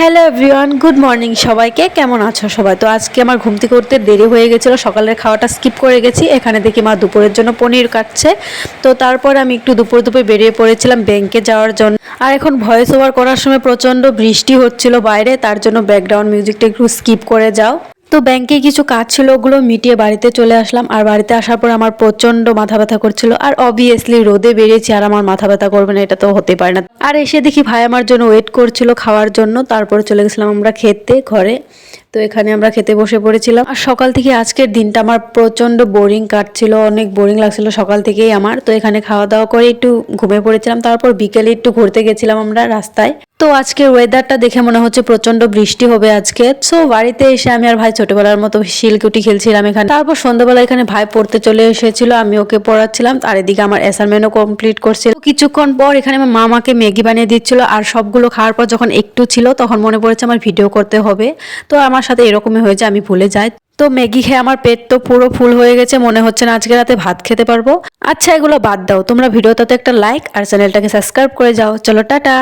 Hello everyone, good morning সবাইকে। কেমন আছো সবাই? তো আজকে আমার ঘুম থেকে উঠতে দেরি হয়ে গেছিলো, সকালের খাওয়াটা স্কিপ করে গেছি। এখানে দেখি মা দুপুরের জন্য পনির কাটছে। তো তারপর আমি একটু দুপুর বেরিয়ে পড়েছিলাম ব্যাংকে যাওয়ার জন্য। আর এখন ভয়েস ওভার করার সময় প্রচণ্ড বৃষ্টি হচ্ছিল বাইরে, তার জন্য ব্যাকগ্রাউন্ড মিউজিকটা একটু স্কিপ করে যাও। তো ব্যাংকে কিছু কাজ ছিল, ওগুলো মিটিয়ে বাড়িতে চলে আসলাম। আর বাড়িতে আসার পর আমার প্রচন্ড মাথা ব্যথা করছিল। আর অবভিয়াসলি রোদে বেরিয়েছি আর আমার মাথা ব্যথা করবে না, এটা তো হতে পারে না। আর এসে দেখি ভাই আমার জন্য ওয়েট করছিল খাওয়ার জন্য। তারপরে চলে গেছিলাম আমরা খেতে ঘরে। তো এখানে আমরা খেতে বসে পড়েছিলাম। আর সকাল থেকে আজকের দিনটা আমার প্রচন্ড বোরিং কাটছিল, অনেক বোরিং লাগছিল সকাল থেকেই আমার। তো এখানে খাওয়া দাওয়া করে একটু ঘুমিয়ে পড়েছিলাম। তারপর বিকেলে একটু ঘুরতে গেছিলাম আমরা রাস্তায়। তো আজকে ওয়েদারটা দেখে মনে হচ্ছে প্রচন্ড বৃষ্টি হবে আজকে। সো বাড়িতে এসে আমি আর ভাই ছোটবেলার মতো শিলকুটি খেলছিলাম এখানে। তারপর সন্ধ্যাবেলা এখানে ভাই পড়তে চলে এসেছিল, আমি ওকে পড়াচ্ছিলাম। আর এদিকে আমার অ্যাসাইনমেন্টও কমপ্লিট করছিল। কিছুক্ষণ পর এখানে আমার মা আমাকে ম্যাগি বানিয়ে দিচ্ছিল। আর সবগুলো খাওয়ার পর যখন একটু ছিল তখন মনে পড়েছে আমার ভিডিও করতে হবে। তো আমার সাথে এরকমই হয়েছে, আমি ভুলে যাই। তো ম্যাগি খেয়ে আমার পেট তো পুরো ফুল হয়ে গেছে, মনে হচ্ছে না আজকে রাতে ভাত খেতে পারবো। আচ্ছা এগুলো বাদ দাও, তোমরা ভিডিওটাতে একটা লাইক আর চ্যানেলটাকে সাবস্ক্রাইব করে যাও। চলো টাটা।